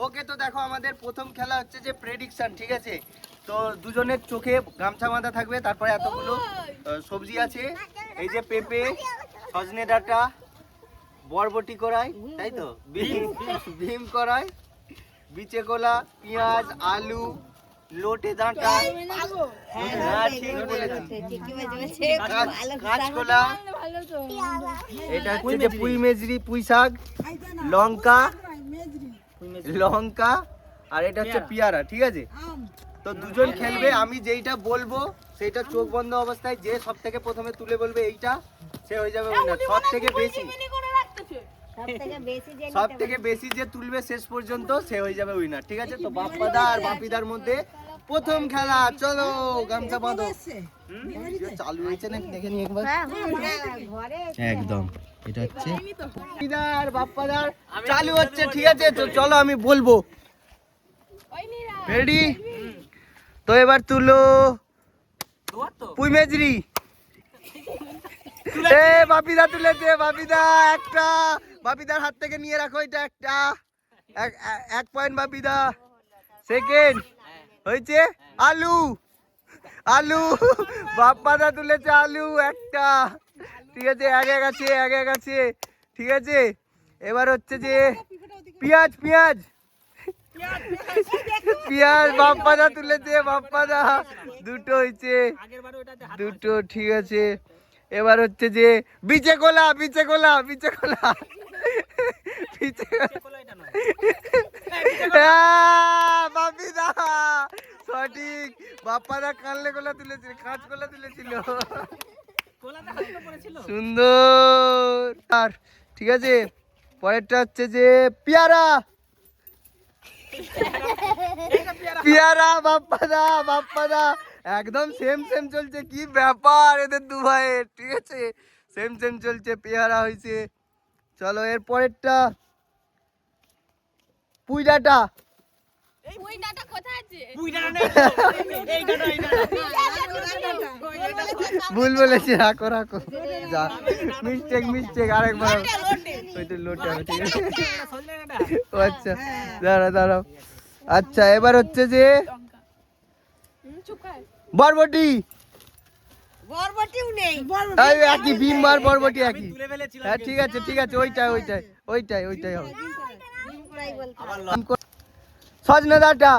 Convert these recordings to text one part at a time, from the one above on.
ওকে, তো দেখো আমাদের প্রথম খেলা হচ্ছে যে প্রেডিকশন, ঠিক আছে? তো দুজনের চোখে গামছা বাঁধা থাকবে, তারপরে এতগুলো সবজি আছে, এই যে পেঁপে, সজনে ডাঁটা, বরবটি কড়াই, তাই তো, ভীম কড়াই, বিচে কলা, পেঁয়াজ, আলু, লোটে ডাঁটা, ঠিক বলেছি, কাঁচকলা, এটা হচ্ছে যে পুঁই মেজরি, পুঁই শাক, লঙ্কা, আর এটা হচ্ছে পেয়ারা, ঠিক আছে? তো দুজন খেলবে, আমি যেইটা বলবো সেইটা চোখ বন্ধ অবস্থায় যে সব থেকে প্রথমে তুলে বলবে এইটা, সে হয়ে যাবে উইনার। সব থেকে বেশি যে তুলবে শেষ পর্যন্ত সে হয়ে যাবে উইনার, ঠিক আছে? তো বাপ্পাদা আর বাপিদার মধ্যে প্রথম খেলা, চলো গামছা বাঁধো। চালু হয়েছে নাকি দেখে নি একবার। একদম এটা হচ্ছে বাপিদার বাপ্পাদার চালু হচ্ছে, ঠিক আছে? তো চলো আমি বলবো, রেডি? তো এবার তুলো পুঁই মেজরি। বাপিদা তুলেছে, বাপিদা একটা, বাপিদার হাত থেকে নিয়ে রাখো, এটা একটা, 1 পয়েন্ট বাপিদা। সেকেন্ড হয়েছে আলু, বাপ্পাদা তুলেছে আলু একটা, ঠিক আছে? এক আছে, ঠিক আছে? এবার হচ্ছে যে পেঁয়াজ, বাপ্পাদা তুলেছে, বাপ্পাদা দুটো হয়েছে, দুটো, ঠিক আছে? এবার হচ্ছে যে বিচে কলা, বাপিদা সঠিক, বাপ্পাদা কানলে কলা তুলেছিল, কাঁচকলা তুলেছিল, সুন্দর। আর ঠিক আছে, পরেরটা হচ্ছে যে পেয়ারা, বাপ্পাদা একদম সেম চলছে, কি ব্যাপার এদের দু ভাইয়ের, ঠিক আছে? সেম চলছে, পেয়ারা হয়েছে। চলো এর পরেরটা পুঁই ডাঁটা, ভুল বলেছি, রাখো যা, মিস্টেক, আরেকবার ওইটা লোটে হবে, ঠিক আছে? আচ্ছা দাঁড়াও। আচ্ছা এবার হচ্ছে যে বরবটি, একই, ভীম আর বরবটি একই, হ্যাঁ ঠিক আছে, ওইটাই হবে। সজনে ডাঁটা,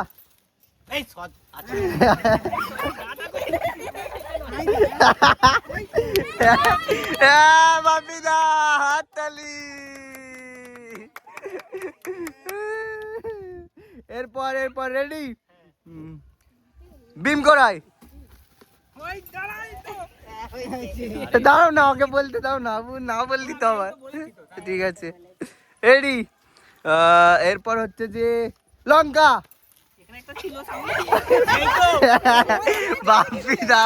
বাপিদা হাততালি। এরপর রেডি, ভীম কড়াই। দাঁড়াও না, ওকে বলতে দাও না, না বললি তো আবার, ঠিক আছে? রেডি, এরপর হচ্ছে যে লঙ্কা, বাপিদা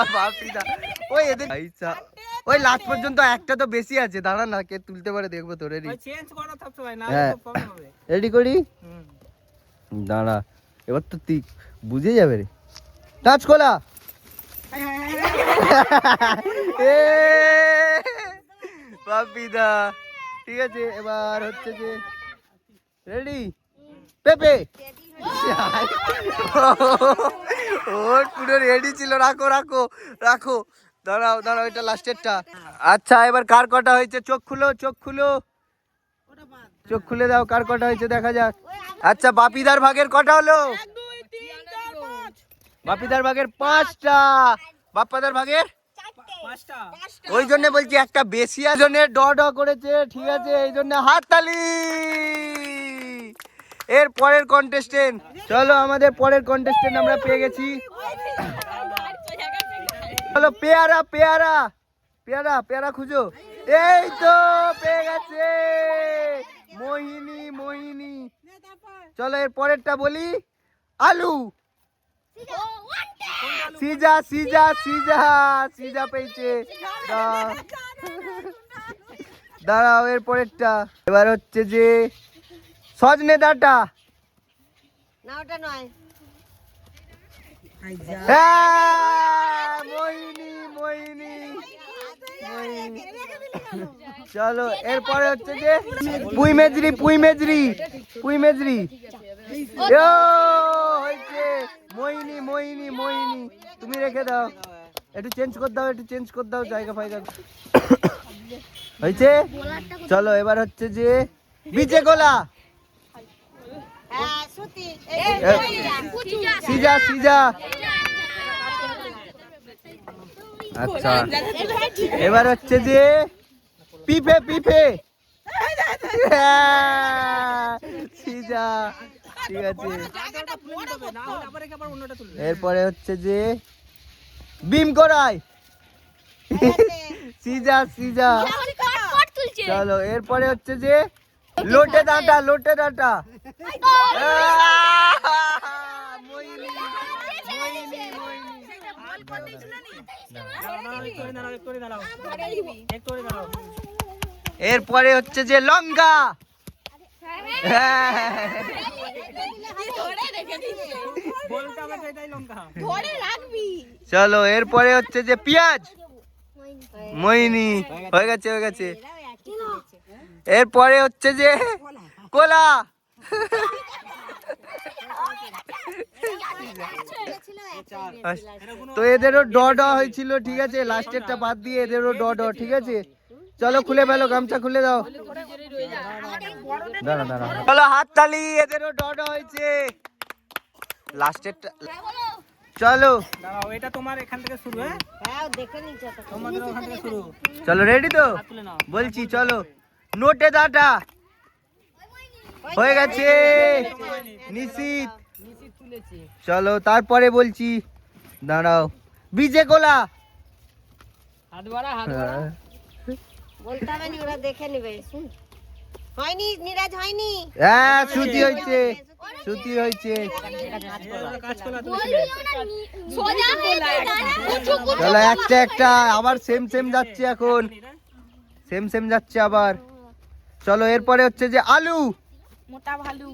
ওই এদের ওই লাস্ট পর্যন্ত একটা তো বেশি আছে, দাঁড়া না, কে তুলতে পারে দেখবো তো। রেডি, রেডি করি, দাঁড়া, এবার তো তুই বুঝে যাবে রে। কাঁচকলা, বাপিদা, ঠিক আছে? এবার হচ্ছে যে রেডি, পেঁপে, ওর পুরো রেডি ছিল, রাখো, দাঁড়াও, এটা লাস্টেরটা। আচ্ছা এবার কার কটা হয়েছে, চোখ খুলে দাও, কার কটা হয়েছে দেখা যাক। আচ্ছা বাপিদার ভাগের কটা হলো? বাপিদার ভাগের 5টা, বাপ্পাদার ভাগের 5টা। ওই জন্য বলছি একটা বেশি, জন্য ড করেছে, ঠিক আছে? এই জন্য হাততালি। এর পরের কন্টেস্টেন্ট, চলো আমাদের পরের কন্টেস্টেন্ট আমরা পেয়ে গেছি, চলো পেয়ারা খুঁজো, এই তো পেয়ে গেছে, মোহিনী। চলো এর পরেরটা বলি, আলু, সিজা পেয়েছে, দাঁড়াও এর পরেরটা। এবার হচ্ছে যে সজনে ডাঁটা, না ওটা নয়, মোহিনী, চলো এরপরে হচ্ছে যে পুঁই মেজরি পুঁই মেজরি পুঁই মেজরি হয়েছে মোহিনী মোহিনী মোহিনী তুমি রেখে দাও একটু চেঞ্জ করে দাও একটু চেঞ্জ করে দাও জায়গা ফায়গা হয়েছে চলো এবার হচ্ছে যে বিচে গোলা সিজা সিজা আচ্ছা এবার হচ্ছে যে পিপে পিপে সিজা ঠিক আছে এরপরে হচ্ছে যে বিম করাই সিজা সিজা চলো এরপরে হচ্ছে যে লোটে ডাটা লোটে ডাটা এরপরে হচ্ছে যে লঙ্কা চলো এরপরে হচ্ছে যে পেঁয়াজ মোহিনী হয়ে গেছে হয়ে গেছে এরপরে হচ্ছে যে কোলা তো এদেরও ড ড হয়েছিল ঠিক আছে লাস্টেরটা বাদ দিয়ে এদেরও ড ড ঠিক আছে চলো খুলে ফেলো গামছা খুলে দাও দাঁড়া দাঁড়া চলো হাত তালি এদেরও ড ড হয়েছে লাস্টেরটা চলো এটা তোমার এখান থেকে শুরু হ্যাঁ দেখে নিচ্ছি তোমাদের ওখান থেকে শুরু চলো রেডি তো বলছি চলো নোটে দাটা হয়ে গেছে নিশ্চিত চলো তারপরে বলছি দাঁড়াও বিজে কোলা হাত বাড়া বলতে হবে না ওরা দেখে নেবে হয়নি নিরাজ হয়নি হ্যাঁ শ্রুতি হয়েছে শ্রুতি হয়েছে চলো একটা একটা আবার সেম সেম যাচ্ছে এখন সেম সেম যাচ্ছে আবার চলো এরপরে হচ্ছে যে আলু মোটা ভালু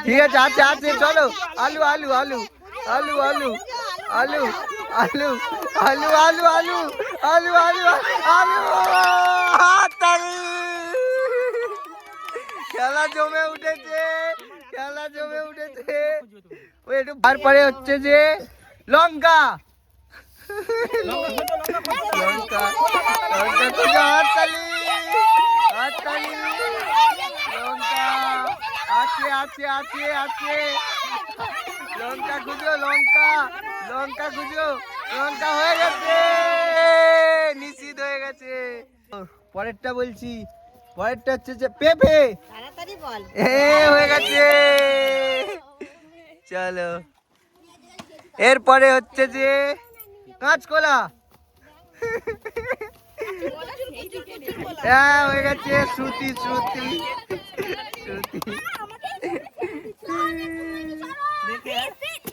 ঠিক আছে আছে আছে চলো আলু আলু আলু আলু আলু আলু আলু আলু আলু আলু আলু আলু আলু খেলা জমে উঠেছে খেলা জমে উঠেছে ওই একটু তারপরে হচ্ছে যে লঙ্কা লঙ্কা লঙ্কা খুঁজো হাততালি হাততালি লঙ্কা আছে আছে আছে আছে লঙ্কা খুঁজো লঙ্কা লঙ্কা খুঁজো লঙ্কা হয়ে গেছে নিশ্চিত হয়ে গেছে পরেরটা বলছি পরেরটা হচ্ছে যে পেঁপে তাড়াতাড়ি বল হয়ে গেছে চলো এরপরে হচ্ছে যে কাঁচকলা হ্যাঁ হয়ে গেছে শ্রুতি শ্রুতি শ্রুতি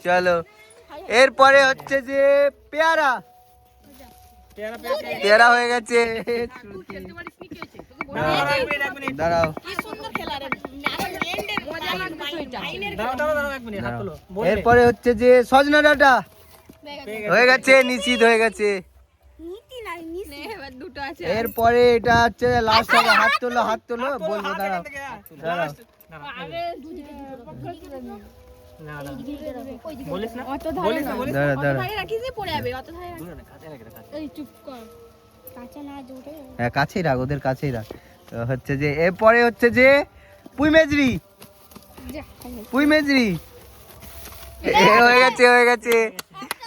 চলো এরপরে হচ্ছে যে পেয়ারা পেয়ারা হয়ে গেছে দাঁড়াও এরপরে হচ্ছে যে সজনা ডাঁটা হয়ে গেছে নিশ্চিত হয়ে গেছে এরপরে এটা হচ্ছে লাস্ট হবে হাত তোলো বলবো দাঁড়াও দাঁড়াও হ্যাঁ কাছেই রাখ ওদের কাছেই রাখ হচ্ছে যে এরপরে হচ্ছে যে পুঁই মেজরি পুঁই মেজরি হয়ে গেছে হয়ে গেছে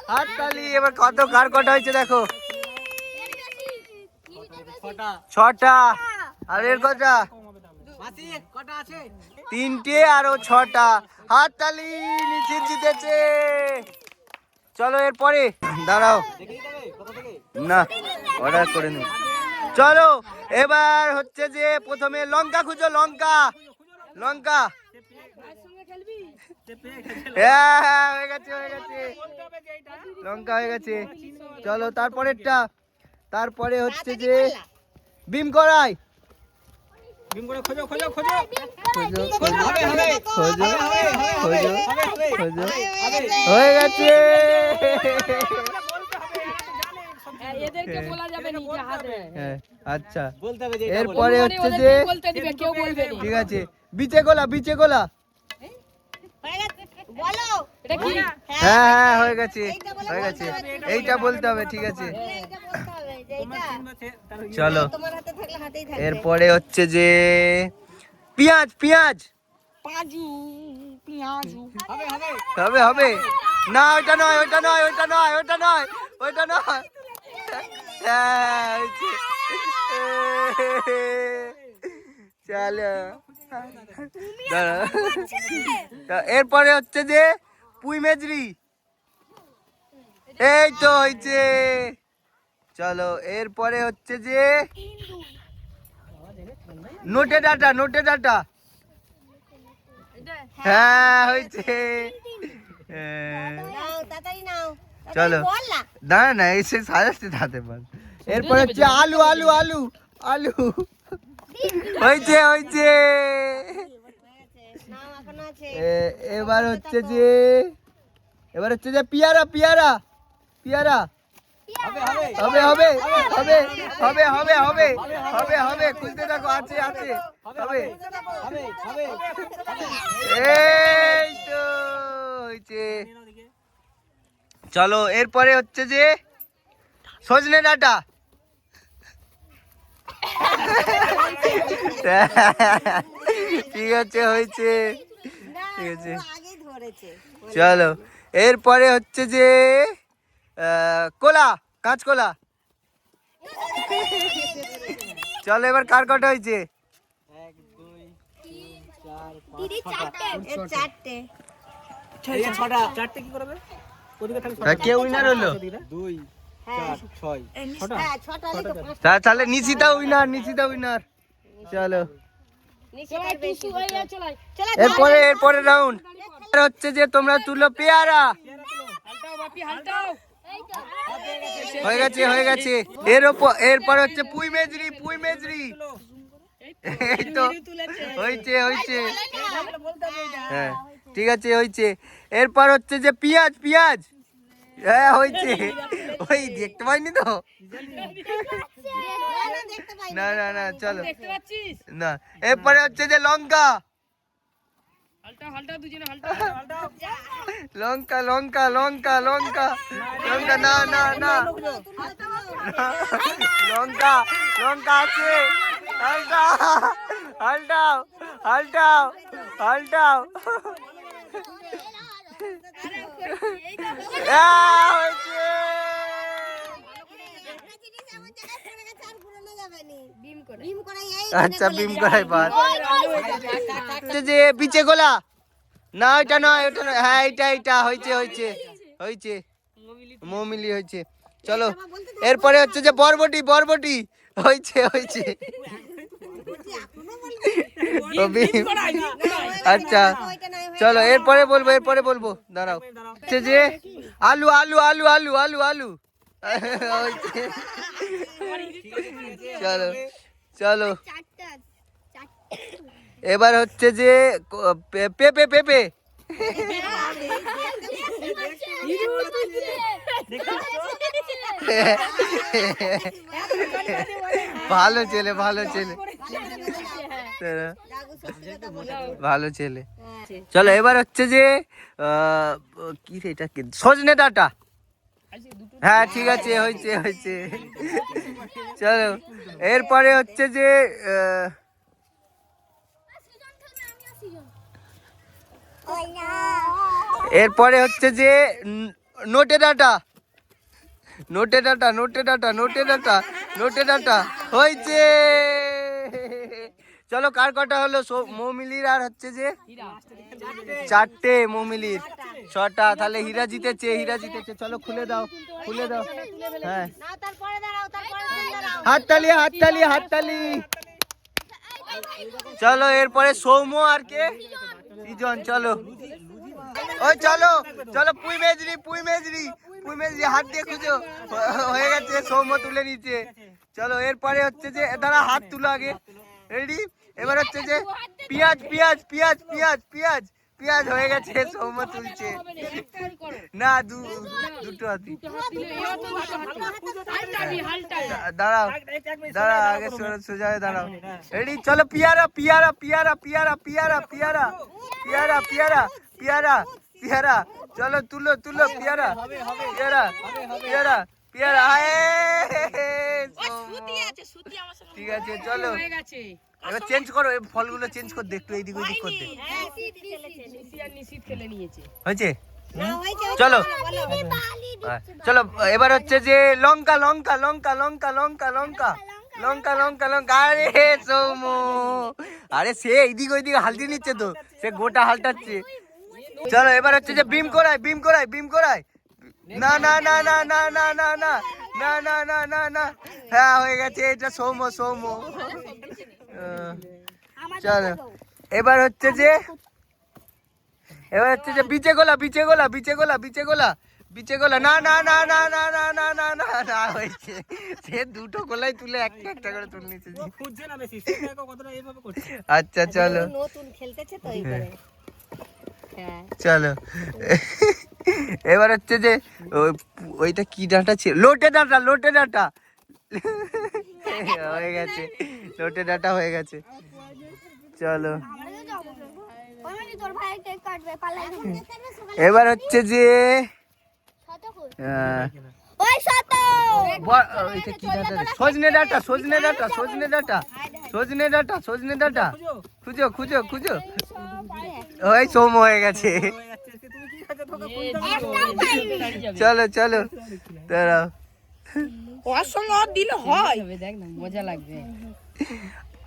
হাততালি এবার কত কার কটা হয়েছে দেখো ছটা আর এর কটা তিনটে আর ও ছটা হাততালি নিচে জিতেছে চলো এরপরে দাঁড়াও না অর্ডার করে নি চলো এবার হচ্ছে যে প্রথমে লঙ্কা খুঁজো লঙ্কা লঙ্কা হ্যাঁ হয়ে গেছে লঙ্কা হয়ে গেছে চলো তারপরেরটা তারপরে হচ্ছে যে বিম করাই ভীম করে খোঁজো খোঁজো খোঁজো খোঁজো হবে হবে খোঁজো খোঁজো হবে খোঁজো হবে হয়ে গেছে। এদেরকে বলা যাবে নিজে হাতে হ্যাঁ, আচ্ছা বলতে হবে যে এরপরে হচ্ছে যে বলতে দিবে কেউ বলবে না ঠিক আছে বিচে গোলা বলো এটা কি হ্যাঁ হ্যাঁ হয়ে গেছে এইটা বলতে হবে ঠিক আছে এইটা বলতে হবে যে তোমার এইটা চিহ্ন আছে তার চলো তোমার হাতে থাকলে হাতেই থাকবে। এরপরে হচ্ছে যে পেঁয়াজ পাজু পেঁয়াজু হবে হবে হবে হবে না ওইটা নয় হ্যাঁ, হয়েছে। চলো দাঁড়াও। এরপরে হচ্ছে যে পুঁই মেজরি এই তো হয়েছে। চলো এরপরে হচ্ছে যে নোটে ডাটা হ্যাঁ হয়েছে। নাও তাড়াতাড়ি নাও চলো বল না দাঁড়া না এসে সাজাতে থাকতে পার। এরপরে হচ্ছে আলু হয়েছে নাও এখনো আছে এবার হচ্ছে যে পিয়ারা হবে হবে হবে খুঁজতে থাকো আছে হবে হবে হবে এই তো হয়েছে। চলো এরপরে হচ্ছে যে সজনে ডাঁটা ঠিক আছে হয়েছে ঠিক আছে আগেই ধরেছে চলো এরপরে হচ্ছে যে কাঁচকলা চলো এবার কার কটা হয়েছে 1 2 3 4 দিদি চারটে এই যে ছটা চারটে কি করবে ওদিকে থাকবে কে উইনার হলো 2 4 6 ছটা হ্যাঁ ছটা হলে তো পাঁচটা তাহলে নিশিতা উইনার চলো নিচে বেশি চলো এরপরে রাউন্ড হচ্ছে যে তোমরা তুলো পেয়ারা হালটাও বাপি হালটাও হয়ে গেছে এরপর হচ্ছে পুঁই মেজরি এই তো হয়েছে হ্যাঁ ঠিক আছে হয়েছে। এরপর হচ্ছে যে পেঁয়াজ হ্যাঁ হয়েছে ওই দেখতে পাইনি তো দেখতে পাই না চলো দেখতে পাচ্ছিস না এরপরে হচ্ছে যে লঙ্কা হালটাও দুজনে হালটাও লঙ্কা না লঙ্কা আছে হালটাও আচ্ছা বিম করাই পার যে বিচে গোলা না ওইটা নয় হ্যাঁ এইটা হয়েছে মৌমিলি হয়েছে। চলো এরপরে হচ্ছে যে বরবটি হয়েছে ও বিম। আচ্ছা চলো এরপরে বলবো দাঁড়াও হচ্ছে যে আলু হয়েছে। চলো এবার হচ্ছে যে পেঁপে ভালো ছেলে চলো এবার হচ্ছে যে কি রে এটা সজনে ডাঁটা হ্যাঁ ঠিক আছে হয়েছে চলো এরপরে হচ্ছে যে এরপরে হচ্ছে যে নোটে ডাঁটা হয়েছে। চলো কার কটা হলো মৌমিলির আর হচ্ছে যে চারটে মৌমিলির ছটা তাহলে হীরা জিতেছে চলো খুলে দাও হ্যাঁ হাততালি চলো এরপরে সৌম্য আর কে ইজন চলো ওই চলো পুঁই মেজরি হাত দিয়ে খুঁজো হয়ে গেছে সৌম্য তুলে নিচ্ছে। চলো এরপরে হচ্ছে যে দাঁড়া হাত তুলো আগে রেডি এবার হচ্ছে যে পেঁয়াজ পেঁয়াজ পেঁয়াজ পেঁয়াজ পেঁয়াজ পেঁয়াজ হয়ে গেছে, সৌম্য তুলছে। না দুটো হাতি। দাঁড়াও দাঁড়াও, আগে সোজা হয়ে দাঁড়াও। রেডি, চলো। পিয়ারা পিয়ারা পিয়ারা পিয়ারা পিয়ারা পিয়ারা পিয়ারা পিয়ারা পিয়ারা পিয়ারা, চলো তুলো তুলো পিয়ারা পিয়ারা পিয়ারা পিয়ারা। ঠিক আছে চলো, এবার চেঞ্জ করো, এই ফলগুলো চেঞ্জ কর দে, একটু এইদিক ওইদিক কর দে। হয়েছে? চলো চলো, এবার হচ্ছে যে লঙ্কা লঙ্কা লঙ্কা লঙ্কা লঙ্কা লঙ্কা লঙ্কা লঙ্কা লঙ্কা। আরে সৌম্য, আরে সে এইদিক ওইদিকে হালতি নিচ্ছে তো, সে গোটা হালটাচ্ছে। চলো এবার হচ্ছে যে বিম করাই বিম করাই বিম করাই। না না না না না না না না না না না না না, হ্যাঁ হয়ে গেছে, এটা সৌম্য সৌম্য। চলো এবার হচ্ছে যে বিচে গোলা বিচে গোলা বিচে গোলা বিচে গোলা বিচে গোলা। না না না না না না না না না না, হয়েছে, সে দুটো গোলাই তুলে একটা একটা করে তুলে নিচ্ছে। আচ্ছা চলো নতুন খেলতেছে তো এই করে। চলো এবার হচ্ছে যে ওইটা কি ডাঁটা ছিল, লোটে ডাঁটা লোটে ডাঁটা হয়ে গেছে, লোটে ডাঁটা হয়ে গেছে। চলো এবার হচ্ছে যে সজনে ডাঁটা সজনে ডাঁটা সজনে ডাঁটা সজনে ডাঁটা সজনে ডাঁটা, খুঁজো খুঁজো খুঁজো। ওই সৌম্য হয়ে গেছে। চলো চলো দাঁড়াও, মজা লাগবে।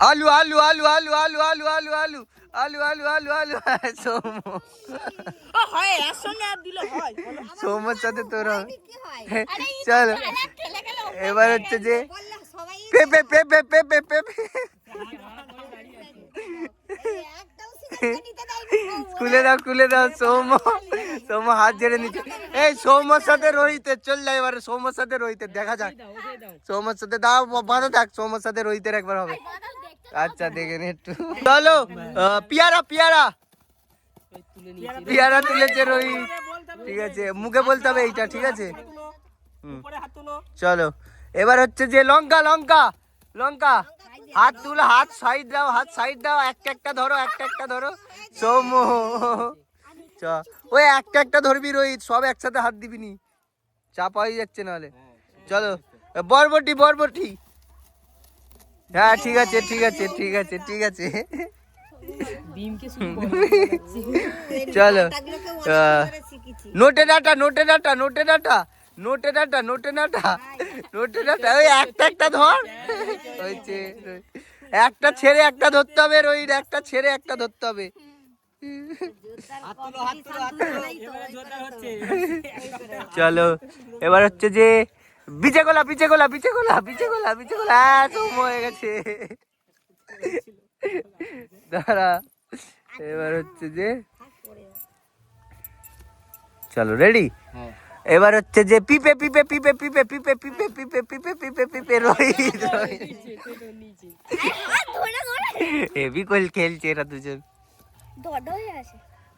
আলু আলু আলু আলু আলু আলু আলু আলু আলু আলু আলু আলু। সৌম্য সৌম্যর সাথে তোর। চলো এবার হচ্ছে যে পেঁপে পেঁপে পেঁপে পেঁপে। খুলে দাও খুলে দাও, সৌম্য সৌম্য হাত ঝেড়ে নিচ্ছে। এই সৌম্যর সাথে রোহিতের, চল যাই এবারে সৌম্যর সাথে রোহিতের, দেখা যাক। সৌম্যর সাথে দাও বাঁধা থাক, সৌম্যর সাথে রোহিতের একবার হবে। আচ্ছা দেখেন একটু। চলো পিয়ারা পিয়ারা পিয়ারা তুলেছে রোহিত। ঠিক আছে, মুখে বলতে হবে এইটা, ঠিক আছে। চলো এবার হচ্ছে যে লঙ্কা লঙ্কা লঙ্কা। হাত তুলো, হাত সাইড দাও, হাত সাইড দাও, একটা একটা ধরো একটা একটা ধরো। সৌম্য চ, ওই একটা একটা ধরবি রোহিত, সব একসাথে হাত দিবি নি, চাপা হয়ে যাচ্ছে নাহলে। চলো বরবটি বরবটি, হ্যাঁ ঠিক আছে ঠিক আছে ঠিক আছে ঠিক আছে। চলো নোটে ডাটা নোটে ডাটা নোটে ডাটা নোটে ডাটা নোটে ডাটা নোটে ডাটা, ওই একটা একটা ধর। হয়েছে, একটা ছেড়ে একটা ধরতে হবে রোহিত, একটা ছেড়ে একটা ধরতে হবে। চলো এবার হচ্ছে যে বিচে গোলা বিচে গোলা বিচে গোলা বিচে গোলা বিচে গোলা। সৌম্য হয়ে গেছে, দাঁড়া। এবার হচ্ছে যে চলো রেডি। এবার হচ্ছে যে পিপে পিপে পিপে পিপে পিপে পিপে পিপে পিপে পিপে পিপে। রোহিত হেভি কোল খেলছে এরা দুজন।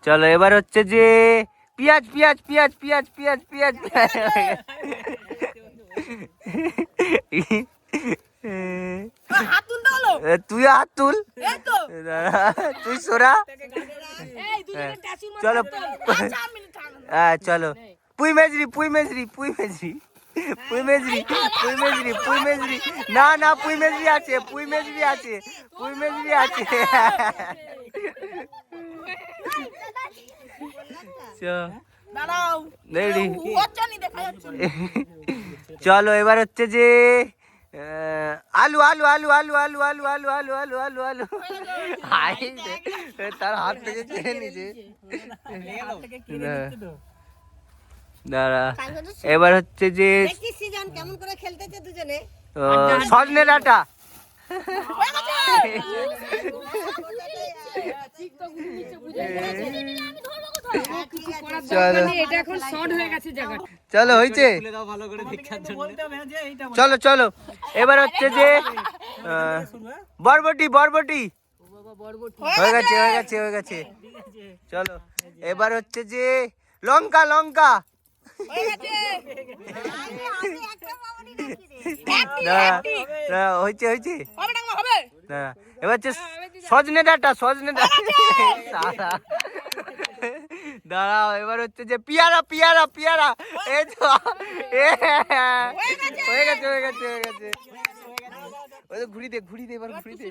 চলো এবার হচ্ছে যে পেঁয়াজ পেঁয়াজ পেঁয়াজ পেঁয়াজ পেঁয়াজ পেঁয়াজ তুই হাত তুল, তুই সোরা। চলো হ্যাঁ চলো, পুই মেজরি পুই মেজরি পুই মেজরি পুই মেজরি পুই মেজরি পুই মেজরি। না না পুই মেজরি আছে, পুই মেজরি আছে, পুই মেজরি আছে। চলো এবার হচ্ছে যে আলু আলু আলু আলু আলু আলু আলু আলু আলু আলু আলু। তার হাত থেকে কেড়ে নিছে। দাঁড়া এবার হচ্ছে যে কেমন করে খেলতেছে দুজনে। সজনে ডাঁটা। চলো হয়েছে, চলো চলো এবার হচ্ছে যে বরবটি বরবটি হয়ে গেছে হয়ে গেছে হয়ে গেছে। চলো এবার হচ্ছে যে লঙ্কা লঙ্কা। হয়েছে হয়েছে। এবার হচ্ছে সজনে ডাঁটা সজনে ডাঁটা। দাঁড়াও এবার হচ্ছে যে পিয়ারা পিয়ারা পিয়ারা। এই তো হয়ে গেছে হয়ে গেছে হয়ে গেছে। ওই তো ঘুরি দে এবার ঘুরি দে।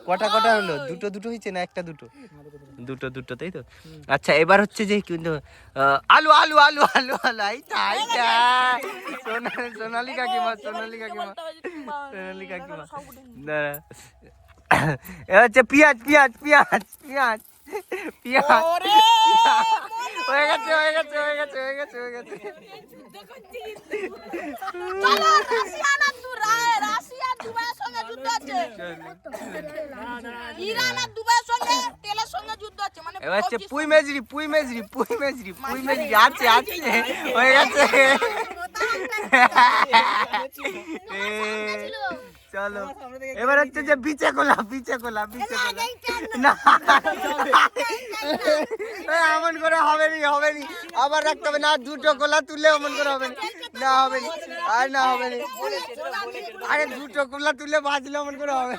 কটা কটা হলো? দুটো দুটো হয়েছে না একটা দুটো? দুটো দুটো তাই তো। আচ্ছা এবার হচ্ছে যে কিন্তু আলু আলু আলু আলু আলু। এইটা এইটা সোনালি কাকিমা সোনালি কাকিমা সোনালি কাকিমা। দাঁড়া এবার হচ্ছে পেঁয়াজ পেঁয়াজ পেঁয়াজ পেঁয়াজ পেঁয়াজ। হয়ে গেছে হয়ে গেছে হয়ে গেছে হয়ে গেছে হয়ে গেছে। এবার হচ্ছে পুঁই মেজরি পুঁই মেজরি পুঁই মেজরি পুঁই মেজরি আছে আছে। হয়ে গেছে। চলো এবার হচ্ছে যে বিচে কোলা বিচে কোলা বিচে কোলা। না এমন করে হবে নি হবে নি। আবার রাখতে হবে না। দুটো কোলা তুলে এমন করে হবে না হবে নি আর না হবে নি। আরে দুটো কোলা তুলে বাজলে এমন করে হবে।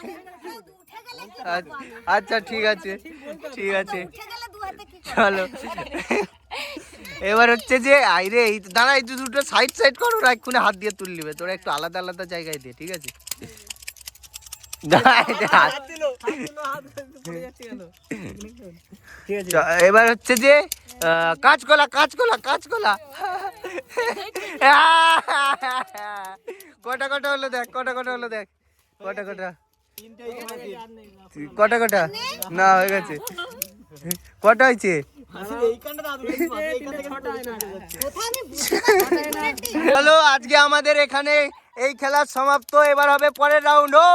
আচ্ছা ঠিক আছে ঠিক আছে চলো। এবার হচ্ছে যে আইরে এই দাঁড়া এই দুটো সাইড সাইড করো। ওরা এক্ষুনি হাত দিয়ে তুলে নিবে। তোরা একটু আলাদা আলাদা জায়গায় দে ঠিক আছে। এবার হচ্ছে যে কাঁচকলা কাঁচকলা কাঁচকলা। কটা কটা হলো দেখ কটা কটা হলো দেখ কটা কটা কটা কটা না হয়ে গেছে। কটা হয়েছে? চলো আজকে আমাদের এখানে এই খেলা সমাপ্ত। এবার হবে পরের রাউন্ড। ও